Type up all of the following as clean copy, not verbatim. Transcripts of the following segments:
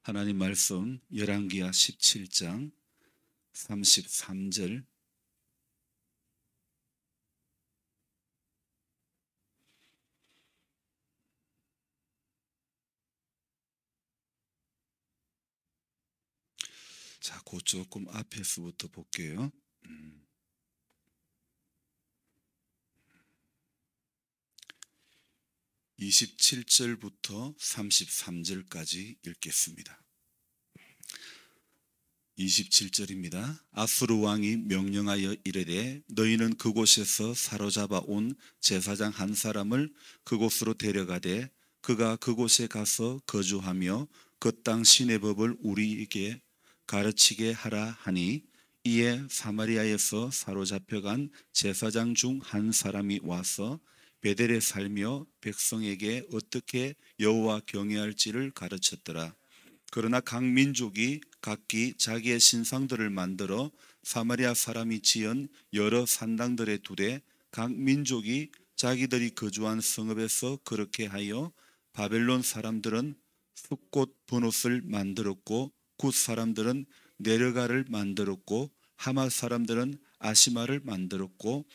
하나님 말씀 열왕기하 17장 33절. 자, 그 조금 앞에서부터 볼게요. 27절부터 33절까지 읽겠습니다. 27절입니다. 아수르 왕이 명령하여 이르되 너희는 그곳에서 사로잡아 온 제사장 한 사람을 그곳으로 데려가되 그가 그곳에 가서 거주하며 그 땅 신의 법을 우리에게 가르치게 하라 하니, 이에 사마리아에서 사로잡혀간 제사장 중 한 사람이 와서 베델에 살며 백성에게 어떻게 여호와 경외할지를 가르쳤더라. 그러나 각 민족이 각기 자기의 신상들을 만들어 사마리아 사람이 지은 여러 산당들에 두되 각 민족이 자기들이 거주한 성읍에서 그렇게 하여 바벨론 사람들은 숫꽃 버노스를 만들었고 굿 사람들은 네르가를 만들었고 하마 사람들은 아시마를 만들었고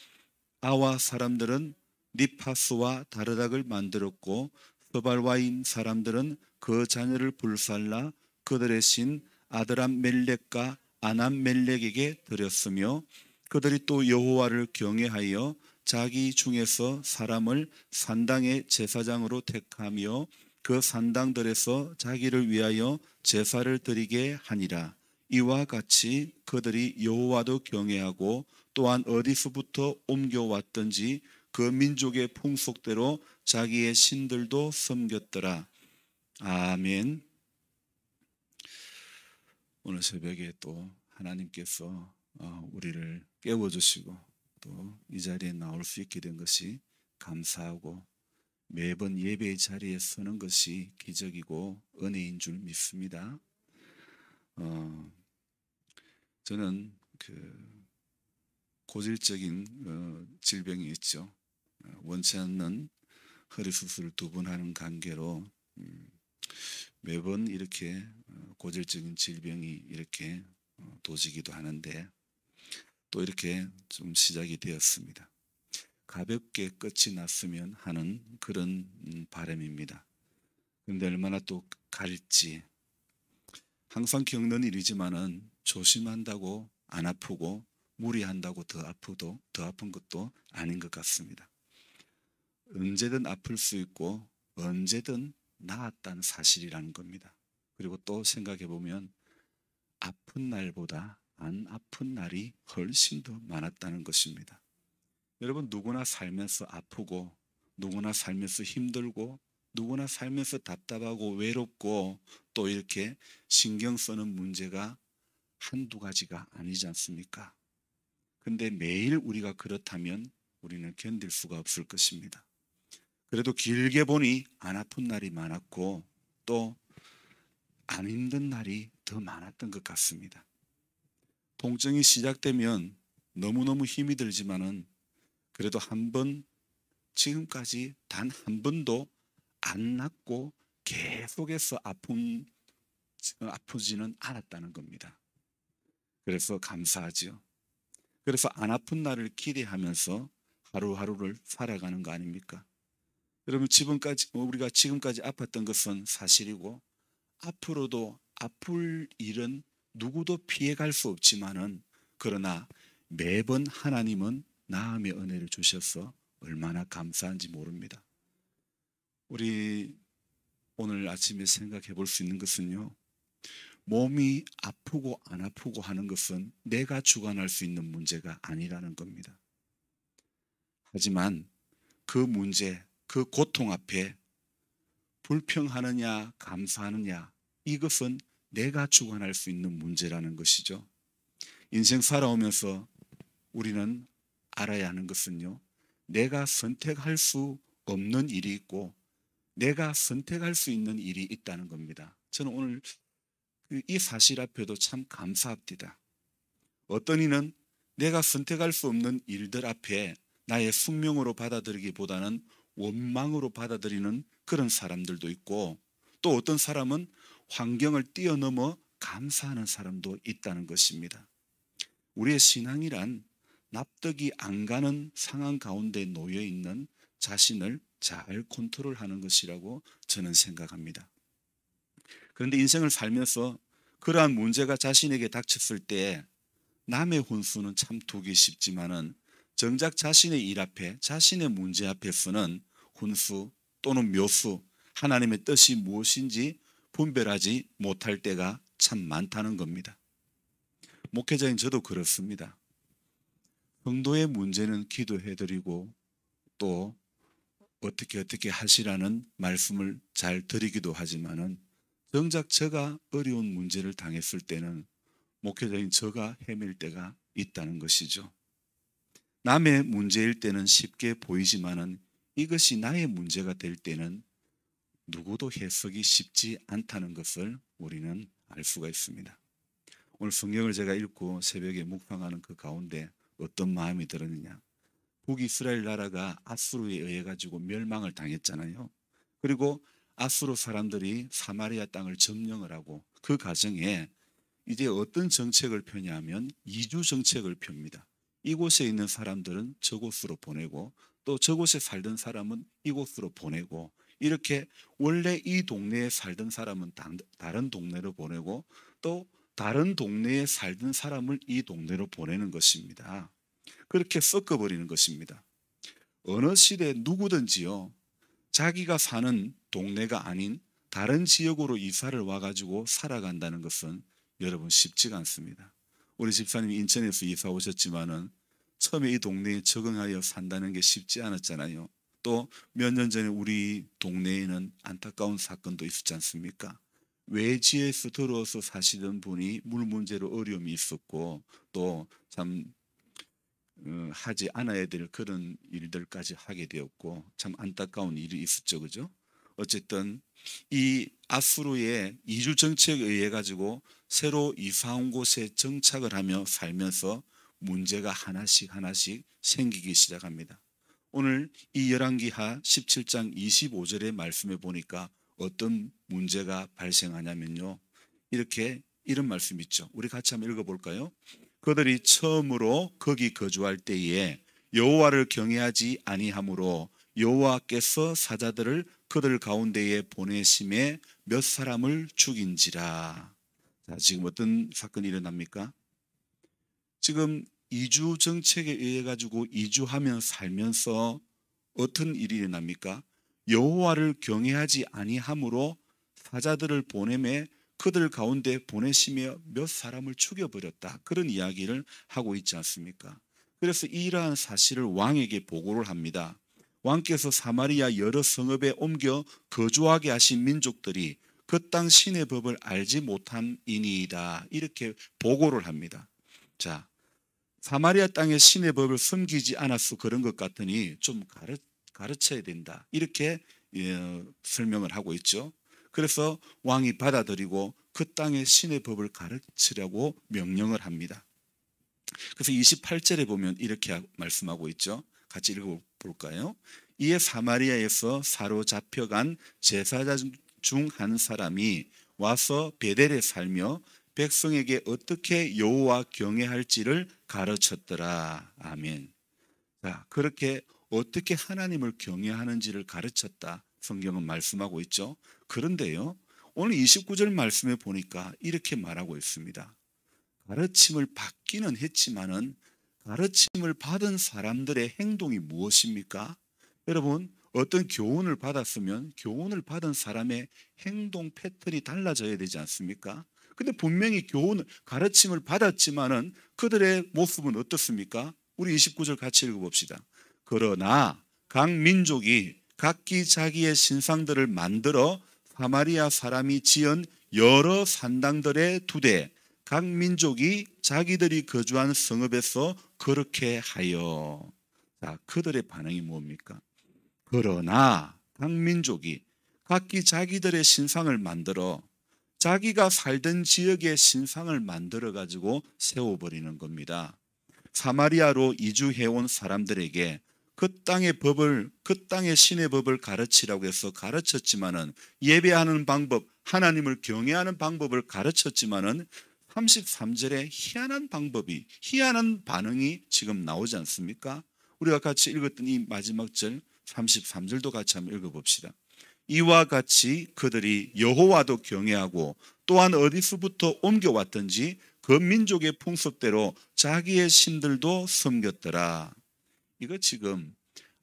아와 사람들은 니파스와 다르닥을 만들었고 서발와인 사람들은 그 자녀를 불살라 그들의 신 아드람 멜렉과 아남 멜렉에게 드렸으며, 그들이 또 여호와를 경외하여 자기 중에서 사람을 산당의 제사장으로 택하며 그 산당들에서 자기를 위하여 제사를 드리게 하니라. 이와 같이 그들이 여호와도 경외하고 또한 어디서부터 옮겨왔던지 그 민족의 풍속대로 자기의 신들도 섬겼더라. 아멘. 오늘 새벽에 또 하나님께서 우리를 깨워주시고 또 이 자리에 나올 수 있게 된 것이 감사하고, 매번 예배의 자리에 서는 것이 기적이고 은혜인 줄 믿습니다. 저는 고질적인 질병이 있죠. 원치 않는 허리 수술을 2번 하는 관계로 매번 이렇게 고질적인 질병이 이렇게 도지기도 하는데, 또 이렇게 좀 시작이 되었습니다. 가볍게 끝이 났으면 하는 그런 바람입니다. 그런데 얼마나 또 갈지, 항상 겪는 일이지만은 조심한다고 안 아프고 무리한다고 더 아픈 것도 아닌 것 같습니다. 언제든 아플 수 있고 언제든 나았다는 사실이라는 겁니다. 그리고 또 생각해 보면 아픈 날보다 안 아픈 날이 훨씬 더 많았다는 것입니다. 여러분, 누구나 살면서 아프고 누구나 살면서 힘들고 누구나 살면서 답답하고 외롭고 또 이렇게 신경 쓰는 문제가 한두 가지가 아니지 않습니까? 근데 매일 우리가 그렇다면 우리는 견딜 수가 없을 것입니다. 그래도 길게 보니 안 아픈 날이 많았고 또 안 힘든 날이 더 많았던 것 같습니다. 통증이 시작되면 너무너무 힘이 들지만은 그래도 지금까지 단 한 번도 안 낫고 계속해서 아프지는 않았다는 겁니다. 그래서 감사하죠. 그래서 안 아픈 날을 기대하면서 하루하루를 살아가는 거 아닙니까? 여러분, 우리가 지금까지 아팠던 것은 사실이고 앞으로도 아플 일은 누구도 피해갈 수 없지만은, 그러나 매번 하나님은 나음의 은혜를 주셔서 얼마나 감사한지 모릅니다. 우리 오늘 아침에 생각해 볼 수 있는 것은요, 몸이 아프고 안 아프고 하는 것은 내가 주관할 수 있는 문제가 아니라는 겁니다. 하지만 그 문제, 그 고통 앞에 불평하느냐 감사하느냐, 이것은 내가 주관할 수 있는 문제라는 것이죠. 인생 살아오면서 우리는 알아야 하는 것은요, 내가 선택할 수 없는 일이 있고 내가 선택할 수 있는 일이 있다는 겁니다. 저는 오늘 이 사실 앞에도 참 감사합니다. 어떤 이는 내가 선택할 수 없는 일들 앞에 나의 숙명으로 받아들이기보다는 원망으로 받아들이는 그런 사람들도 있고, 또 어떤 사람은 환경을 뛰어넘어 감사하는 사람도 있다는 것입니다. 우리의 신앙이란 납득이 안 가는 상황 가운데 놓여 있는 자신을 잘 컨트롤하는 것이라고 저는 생각합니다. 그런데 인생을 살면서 그러한 문제가 자신에게 닥쳤을 때 남의 혼수는 참 두기 쉽지만은 정작 자신의 일 앞에, 자신의 문제 앞에서는 혼수 또는 묘수, 하나님의 뜻이 무엇인지 분별하지 못할 때가 참 많다는 겁니다. 목회자인 저도 그렇습니다. 성도의 문제는 기도해드리고 또 어떻게 하시라는 말씀을 잘 드리기도 하지만은 정작 제가 어려운 문제를 당했을 때는 목회자인 저가 헤맬 때가 있다는 것이죠. 남의 문제일 때는 쉽게 보이지만은 이것이 나의 문제가 될 때는 누구도 해석이 쉽지 않다는 것을 우리는 알 수가 있습니다. 오늘 성경을 제가 읽고 새벽에 묵상하는 그 가운데 어떤 마음이 들었느냐. 북이스라엘 나라가 아수르에 의해 가지고 멸망을 당했잖아요. 그리고 아수르 사람들이 사마리아 땅을 점령을 하고 그 과정에 이제 어떤 정책을 펴냐면 이주 정책을 펴니다. 이곳에 있는 사람들은 저곳으로 보내고 또 저곳에 살던 사람은 이곳으로 보내고 이렇게 원래 이 동네에 살던 사람은 다른 동네로 보내고 또 다른 동네에 살던 사람을 이 동네로 보내는 것입니다. 그렇게 섞어버리는 것입니다. 어느 시대 누구든지요, 자기가 사는 동네가 아닌 다른 지역으로 이사를 와가지고 살아간다는 것은 여러분 쉽지가 않습니다. 우리 집사님이 인천에서 이사 오셨지만은 처음에 이 동네에 적응하여 산다는 게 쉽지 않았잖아요. 또 몇 년 전에 우리 동네에는 안타까운 사건도 있었지 않습니까? 외지에서 들어와서 사시던 분이 물 문제로 어려움이 있었고 또 참 하지 않아야 될 그런 일들까지 하게 되었고 참 안타까운 일이 있었죠, 그죠? 어쨌든 이 아수르의 이주 정책에 의해 가지고 새로 이사 온 곳에 정착을 하며 살면서 문제가 하나씩 생기기 시작합니다. 오늘 이 열왕기하 17장 25절의 말씀에 보니까 어떤 문제가 발생하냐면요, 이런 말씀 있죠. 우리 같이 한번 읽어볼까요? 그들이 처음으로 거기 거주할 때에 여호와를 경외하지 아니하므로 여호와께서 사자들을 그들 가운데에 보내심에 몇 사람을 죽인지라. 자, 지금 어떤 사건이 일어납니까? 지금 이주 정책에 의해 가지고 이주하며 살면서 어떤 일이 일어납니까? 여호와를 경외하지 아니하므로 사자들을 보내매 그들 가운데 보내시며 몇 사람을 죽여버렸다. 그런 이야기를 하고 있지 않습니까? 그래서 이러한 사실을 왕에게 보고를 합니다. 왕께서 사마리아 여러 성읍에 옮겨 거주하게 하신 민족들이 그 땅 신의 법을 알지 못함이니이다. 이렇게 보고를 합니다. 자, 사마리아 땅의 신의 법을 섬기지 않아서 그런 것 같으니 좀 가르쳐야 된다. 이렇게 설명을 하고 있죠. 그래서 왕이 받아들이고 그 땅의 신의 법을 가르치려고 명령을 합니다. 그래서 28절에 보면 이렇게 말씀하고 있죠. 같이 읽어볼까요? 이에 사마리아에서 사로잡혀간 제사자 중 한 사람이 와서 베델에 살며 백성에게 어떻게 여호와 경외할지를 가르쳤더라. 아멘. 자, 그렇게 어떻게 하나님을 경외하는지를 가르쳤다. 성경은 말씀하고 있죠. 그런데요, 오늘 29절 말씀에 보니까 이렇게 말하고 있습니다. 가르침을 받기는 했지만은 가르침을 받은 사람들의 행동이 무엇입니까? 여러분, 어떤 교훈을 받았으면 교훈을 받은 사람의 행동 패턴이 달라져야 되지 않습니까? 근데 분명히 가르침을 받았지만은 그들의 모습은 어떻습니까? 우리 29절 같이 읽어봅시다. 그러나 각 민족이 각기 자기의 신상들을 만들어 사마리아 사람이 지은 여러 산당들에 두되 각 민족이 자기들이 거주한 성읍에서 그렇게 하여. 자, 그들의 반응이 뭡니까? 그러나 각 민족이 각기 자기들의 신상을 만들어 자기가 살던 지역의 신상을 만들어 가지고 세워버리는 겁니다. 사마리아로 이주해온 사람들에게 그 땅의 법을, 그 땅의 신의 법을 가르치라고 해서 가르쳤지만은, 예배하는 방법, 하나님을 경외하는 방법을 가르쳤지만은 33절에 희한한 반응이 지금 나오지 않습니까? 우리가 같이 읽었던 이 마지막 절 33절도 같이 한번 읽어봅시다. 이와 같이 그들이 여호와도 경외하고 또한 어디서부터 옮겨왔던지 그 민족의 풍습대로 자기의 신들도 섬겼더라. 이거 지금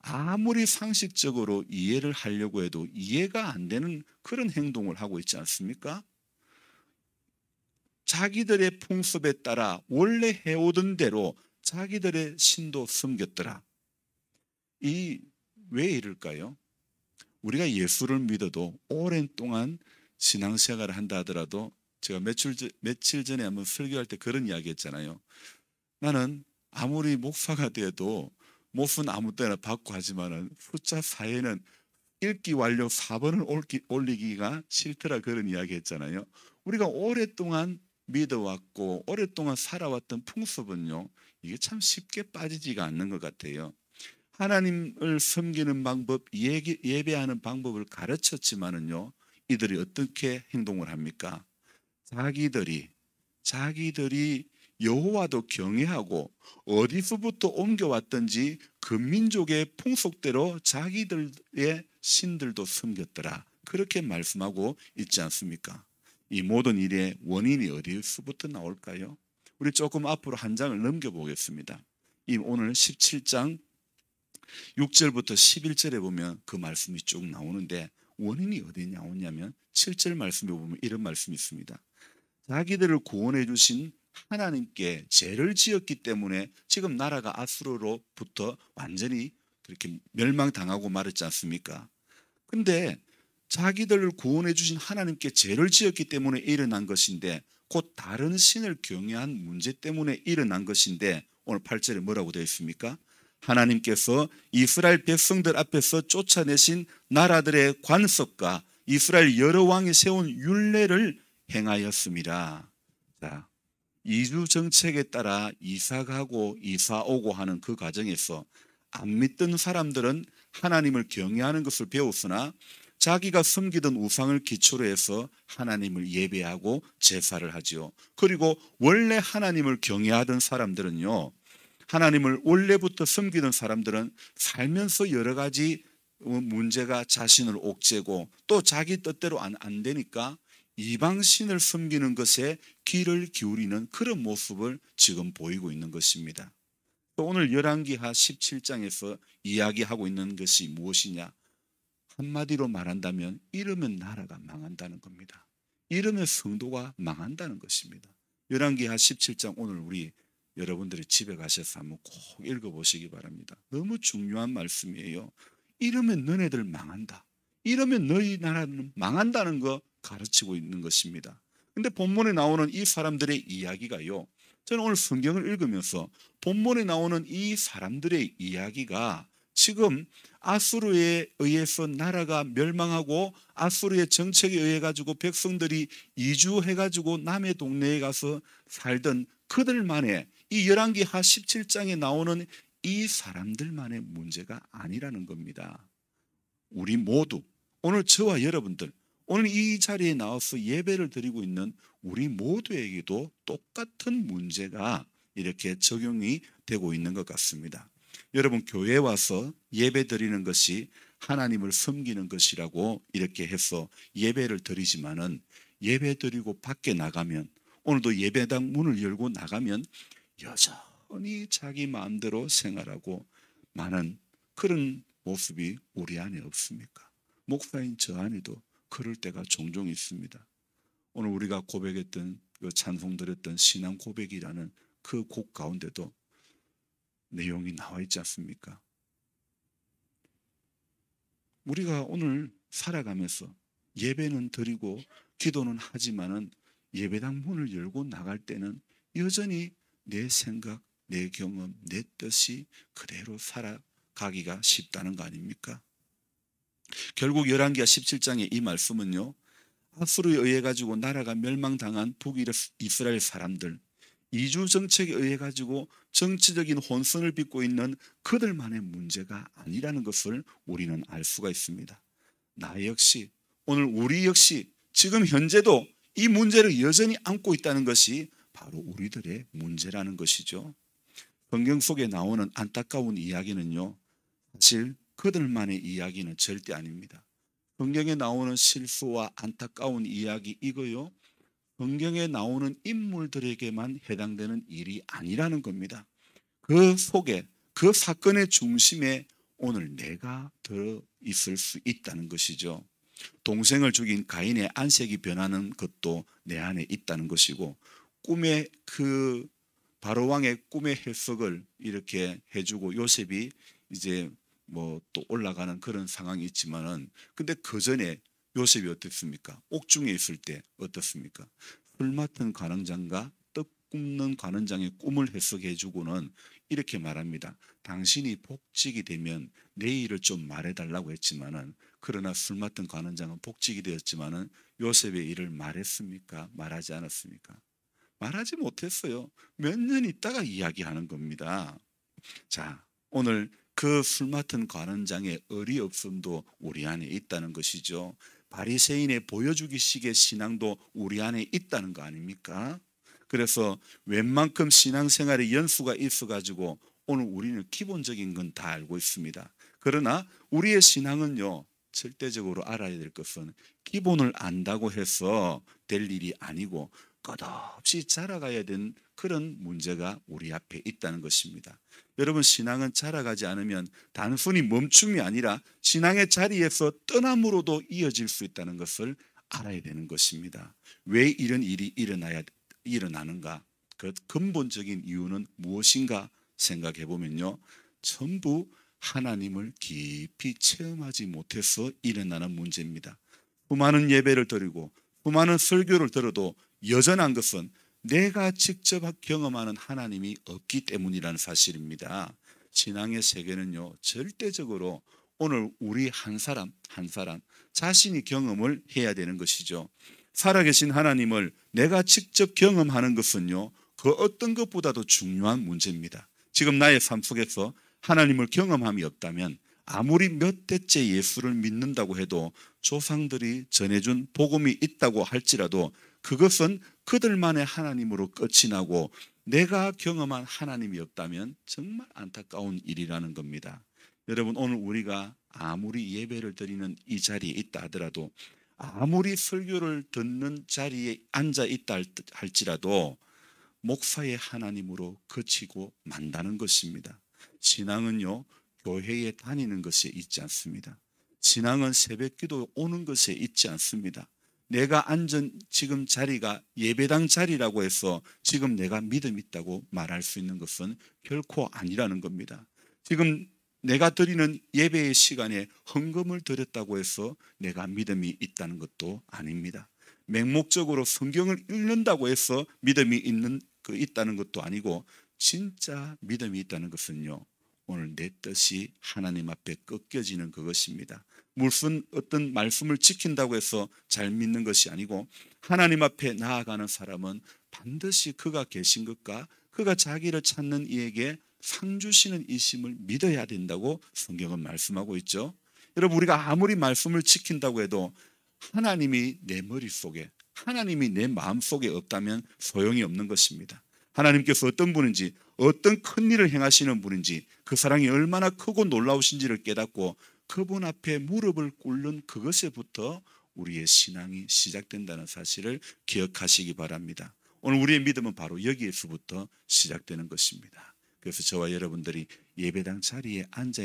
아무리 상식적으로 이해를 하려고 해도 이해가 안 되는 그런 행동을 하고 있지 않습니까? 자기들의 풍습에 따라 원래 해오던 대로 자기들의 신도 섬겼더라. 왜 이럴까요? 우리가 예수를 믿어도 오랜 동안 신앙생활을 한다 하더라도, 제가 며칠 전에 한번 설교할 때 그런 이야기 했잖아요. 나는 아무리 목사가 돼도 못은 아무 때나 받고 하지만은 숫자 4에는 읽기 완료 4번을 올리기가 싫더라, 그런 이야기 했잖아요. 우리가 오랫동안 믿어왔고 오랫동안 살아왔던 풍습은요, 이게 참 쉽게 빠지지가 않는 것 같아요. 하나님을 섬기는 방법, 예배하는 방법을 가르쳤지만은요, 이들이 어떻게 행동을 합니까? 자기들이 여호와도 경외하고 어디서부터 옮겨왔던지 그 민족의 풍속대로 자기들의 신들도 섬겼더라, 그렇게 말씀하고 있지 않습니까? 이 모든 일의 원인이 어디서부터 나올까요? 우리 조금 앞으로 한 장을 넘겨보겠습니다. 이 오늘 17장 6절부터 11절에 보면 그 말씀이 쭉 나오는데, 원인이 어디 나오냐면 7절 말씀에 보면 이런 말씀이 있습니다. 자기들을 구원해 주신 하나님께 죄를 지었기 때문에 지금 나라가 아수르로부터 완전히 그렇게 멸망당하고 말았지 않습니까? 근데 자기들을 구원해 주신 하나님께 죄를 지었기 때문에 일어난 것인데, 곧 다른 신을 경외한 문제 때문에 일어난 것인데, 오늘 8절에 뭐라고 되어 있습니까? 하나님께서 이스라엘 백성들 앞에서 쫓아내신 나라들의 관습과 이스라엘 여러 왕이 세운 율례를 행하였습니다. 자, 이주 정책에 따라 이사가고 이사오고 하는 그 과정에서 안 믿던 사람들은 하나님을 경외하는 것을 배웠으나, 자기가 섬기던 우상을 기초로 해서 하나님을 예배하고 제사를 하지요. 그리고 원래 하나님을 경외하던 사람들은요, 하나님을 원래부터 섬기던 사람들은 살면서 여러 가지 문제가 자신을 옥죄고 또 자기 뜻대로 안 되니까 이방신을 섬기는 것에 귀를 기울이는 그런 모습을 지금 보이고 있는 것입니다. 또 오늘 열왕기하 17장에서 이야기하고 있는 것이 무엇이냐? 한마디로 말한다면 이러면 나라가 망한다는 겁니다. 이러면 성도가 망한다는 것입니다. 열왕기하 17장 오늘 우리 여러분들이 집에 가셔서 한번 꼭 읽어보시기 바랍니다. 너무 중요한 말씀이에요. 이러면 너네들 망한다, 이러면 너희 나라는 망한다는 거 가르치고 있는 것입니다. 근데 본문에 나오는 이 사람들의 이야기가요, 저는 오늘 성경을 읽으면서 본문에 나오는 이 사람들의 이야기가 지금 아수르에 의해서 나라가 멸망하고 아수르의 정책에 의해 가지고 백성들이 이주해 가지고 남의 동네에 가서 살던 그들만의, 이 열왕기하 17장에 나오는 이 사람들만의 문제가 아니라는 겁니다. 우리 모두, 오늘 저와 여러분들, 오늘 이 자리에 나와서 예배를 드리고 있는 우리 모두에게도 똑같은 문제가 이렇게 적용이 되고 있는 것 같습니다. 여러분, 교회에 와서 예배 드리는 것이 하나님을 섬기는 것이라고 이렇게 해서 예배를 드리지만은, 예배 드리고 밖에 나가면, 오늘도 예배당 문을 열고 나가면 여전히 자기 마음대로 생활하고 많은 그런 모습이 우리 안에 없습니까? 목사인 저 안에도 그럴 때가 종종 있습니다. 오늘 우리가 고백했던, 그 찬송 드렸던 신앙 고백이라는 그 곡 가운데도 내용이 나와 있지 않습니까? 우리가 오늘 살아가면서 예배는 드리고 기도는 하지만은 예배당 문을 열고 나갈 때는 여전히 내 생각, 내 경험, 내 뜻이 그대로 살아가기가 쉽다는 거 아닙니까? 결국 열왕기하 17장의 이 말씀은요, 아수르에 의해 가지고 나라가 멸망당한 북이스라엘 사람들, 이주 정책에 의해 가지고 정치적인 혼선을 빚고 있는 그들만의 문제가 아니라는 것을 우리는 알 수가 있습니다. 나 역시, 오늘 우리 역시 지금 현재도 이 문제를 여전히 안고 있다는 것이 바로 우리들의 문제라는 것이죠. 성경 속에 나오는 안타까운 이야기는요, 사실 그들만의 이야기는 절대 아닙니다. 성경에 나오는 실수와 안타까운 이야기 이거요, 성경에 나오는 인물들에게만 해당되는 일이 아니라는 겁니다. 그 속에, 그 사건의 중심에 오늘 내가 들어 있을 수 있다는 것이죠. 동생을 죽인 가인의 안색이 변하는 것도 내 안에 있다는 것이고, 꿈의 그 바로왕의 꿈의 해석을 이렇게 해주고 요셉이 이제 뭐 또 올라가는 그런 상황이 있지만은, 근데 그 전에 요셉이 어땠습니까? 옥중에 있을 때 어떻습니까? 술 맡은 관원장과 떡 굽는 관원장의 꿈을 해석해 주고는 이렇게 말합니다. 당신이 복직이 되면 내 일을 좀 말해달라고 했지만은, 그러나 술 맡은 관원장은 복직이 되었지만은 요셉의 일을 말했습니까? 말하지 않았습니까? 말하지 못했어요. 몇 년 있다가 이야기하는 겁니다. 자, 오늘 그 술 맡은 관원장의 어리없음도 우리 안에 있다는 것이죠. 바리새인의 보여주기식의 신앙도 우리 안에 있다는 거 아닙니까? 그래서 웬만큼 신앙생활에 연수가 있어가지고 오늘 우리는 기본적인 건 다 알고 있습니다. 그러나 우리의 신앙은요, 절대적으로 알아야 될 것은 기본을 안다고 해서 될 일이 아니고 끝없이 자라가야 되는 그런 문제가 우리 앞에 있다는 것입니다. 여러분, 신앙은 자라가지 않으면 단순히 멈춤이 아니라 신앙의 자리에서 떠남으로도 이어질 수 있다는 것을 알아야 되는 것입니다. 왜 이런 일이 일어나는가? 그 근본적인 이유는 무엇인가 생각해 보면요, 전부 하나님을 깊이 체험하지 못해서 일어나는 문제입니다. 수많은 예배를 드리고 수많은 설교를 들어도 여전한 것은 내가 직접 경험하는 하나님이 없기 때문이라는 사실입니다. 신앙의 세계는요, 절대적으로 오늘 우리 한 사람 한 사람 자신이 경험을 해야 되는 것이죠. 살아계신 하나님을 내가 직접 경험하는 것은요, 그 어떤 것보다도 중요한 문제입니다. 지금 나의 삶 속에서 하나님을 경험함이 없다면 아무리 몇 대째 예수를 믿는다고 해도 조상들이 전해준 복음이 있다고 할지라도 그것은 그들만의 하나님으로 끝이 나고 내가 경험한 하나님이 없다면 정말 안타까운 일이라는 겁니다. 여러분, 오늘 우리가 아무리 예배를 드리는 이 자리에 있다 하더라도, 아무리 설교를 듣는 자리에 앉아 있다 할지라도 목사의 하나님으로 그치고 만다는 것입니다. 신앙은요, 교회에 다니는 것에 있지 않습니다. 신앙은 새벽기도 오는 것에 있지 않습니다. 내가 앉은 지금 자리가 예배당 자리라고 해서 지금 내가 믿음 있다고 말할 수 있는 것은 결코 아니라는 겁니다. 지금 내가 드리는 예배의 시간에 헌금을 드렸다고 해서 내가 믿음이 있다는 것도 아닙니다. 맹목적으로 성경을 읽는다고 해서 믿음이 있다는 것도 아니고, 진짜 믿음이 있다는 것은요, 오늘 내 뜻이 하나님 앞에 꺾여지는 그것입니다. 무슨 어떤 말씀을 지킨다고 해서 잘 믿는 것이 아니고, 하나님 앞에 나아가는 사람은 반드시 그가 계신 것과 그가 자기를 찾는 이에게 상 주시는 이심을 믿어야 된다고 성경은 말씀하고 있죠. 여러분, 우리가 아무리 말씀을 지킨다고 해도 하나님이 내 머릿속에, 하나님이 내 마음속에 없다면 소용이 없는 것입니다. 하나님께서 어떤 분인지, 어떤 큰 일을 행하시는 분인지, 그 사랑이 얼마나 크고 놀라우신지를 깨닫고 그분 앞에 무릎을 꿇는 그것에부터 우리의 신앙이 시작된다는 사실을 기억하시기 바랍니다. 오늘 우리의 믿음은 바로 여기에서부터 시작되는 것입니다. 그래서 저와 여러분들이 예배당 자리에 앉아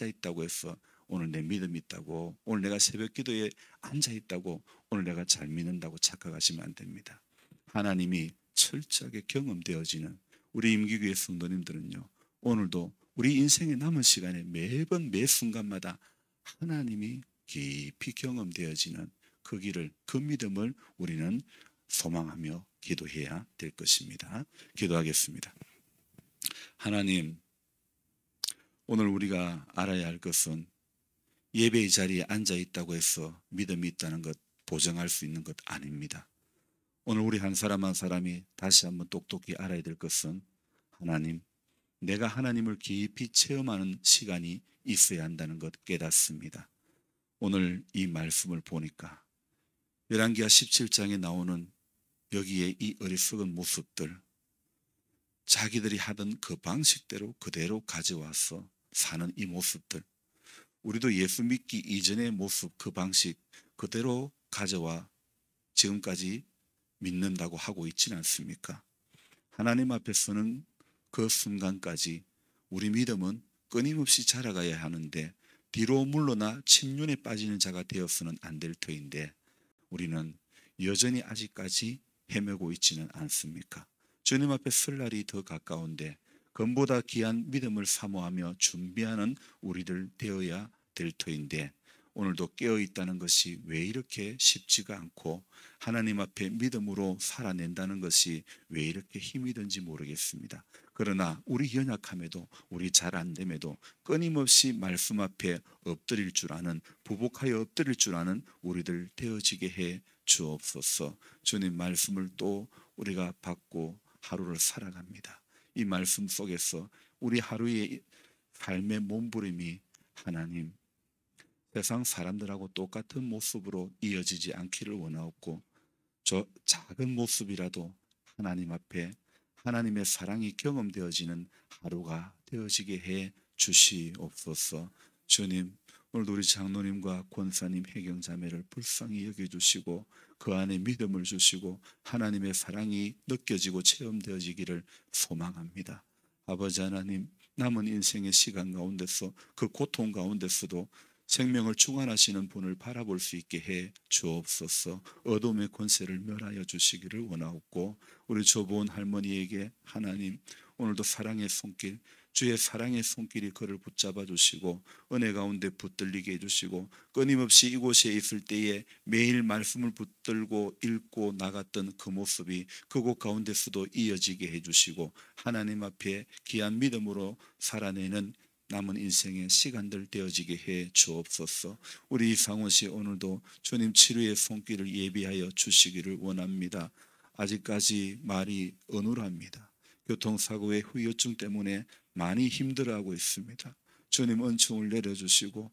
있다고 해서 오늘 내 믿음이 있다고, 오늘 내가 새벽 기도에 앉아 있다고, 오늘 내가 잘 믿는다고 착각하시면 안 됩니다. 하나님이 철저하게 경험되어지는 우리 임기교회 성도님들은요, 오늘도 우리 인생의 남은 시간에 매번 매 순간마다 하나님이 깊이 경험되어지는 그 길을, 그 믿음을 우리는 소망하며 기도해야 될 것입니다. 기도하겠습니다. 하나님, 오늘 우리가 알아야 할 것은 예배의 자리에 앉아 있다고 해서 믿음이 있다는 것 보정할 수 있는 것 아닙니다. 오늘 우리 한 사람 한 사람이 다시 한번 똑똑히 알아야 될 것은 하나님, 내가 하나님을 깊이 체험하는 시간이 있어야 한다는 것 깨닫습니다. 오늘 이 말씀을 보니까 열왕기하 17장에 나오는 여기에 이 어리석은 모습들, 자기들이 하던 그 방식대로 그대로 가져와서 사는 이 모습들, 우리도 예수 믿기 이전의 모습, 그 방식 그대로 가져와 지금까지 믿는다고 하고 있지는 않습니까? 하나님 앞에서는 그 순간까지 우리 믿음은 끊임없이 자라가야 하는데 뒤로 물러나 침륜에 빠지는 자가 되어서는 안 될 터인데 우리는 여전히 아직까지 헤매고 있지는 않습니까? 주님 앞에 설 날이 더 가까운데 금보다 귀한 믿음을 사모하며 준비하는 우리들 되어야 될 터인데 오늘도 깨어 있다는 것이 왜 이렇게 쉽지가 않고 하나님 앞에 믿음으로 살아낸다는 것이 왜 이렇게 힘이 든지 모르겠습니다. 그러나 우리 연약함에도 우리 잘 안됨에도 끊임없이 말씀 앞에 엎드릴 줄 아는, 부복하여 엎드릴 줄 아는 우리들 되어지게 해 주옵소서. 주님 말씀을 또 우리가 받고 하루를 살아갑니다. 이 말씀 속에서 우리 하루의 삶의 몸부림이 하나님, 세상 사람들하고 똑같은 모습으로 이어지지 않기를 원하옵고 저 작은 모습이라도 하나님 앞에 하나님의 사랑이 경험되어지는 하루가 되어지게 해 주시옵소서. 주님, 오늘도 우리 장로님과 권사님, 회경자매를 불쌍히 여겨주시고 그 안에 믿음을 주시고 하나님의 사랑이 느껴지고 체험되어지기를 소망합니다. 아버지 하나님, 남은 인생의 시간 가운데서 그 고통 가운데서도 생명을 충만하시는 분을 바라볼 수 있게 해 주옵소서. 어둠의 권세를 멸하여 주시기를 원하옵고 우리 조보은 할머니에게 하나님 오늘도 사랑의 손길, 주의 사랑의 손길이 그를 붙잡아 주시고 은혜 가운데 붙들리게 해주시고 끊임없이 이곳에 있을 때에 매일 말씀을 붙들고 읽고 나갔던 그 모습이 그곳 가운데서도 이어지게 해주시고 하나님 앞에 귀한 믿음으로 살아내는 남은 인생의 시간들 되어지게 해 주옵소서. 우리 이상호씨 오늘도 주님 치료의 손길을 예비하여 주시기를 원합니다. 아직까지 말이 어눌합니다. 교통사고의 후유증 때문에 많이 힘들어하고 있습니다. 주님 은총을 내려주시고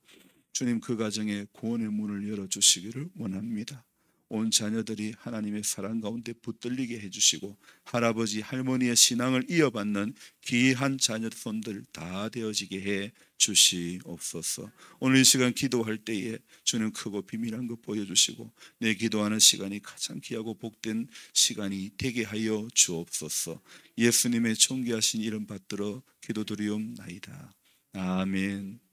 주님 그 가정에 구원의 문을 열어주시기를 원합니다. 온 자녀들이 하나님의 사랑 가운데 붙들리게 해주시고 할아버지 할머니의 신앙을 이어받는 귀한 자녀손들 다 되어지게 해 주시옵소서. 오늘 이 시간 기도할 때에 주님 크고 비밀한 것 보여주시고 내 기도하는 시간이 가장 귀하고 복된 시간이 되게 하여 주옵소서. 예수님의 존귀하신 이름 받들어 기도드리옵나이다. 아멘.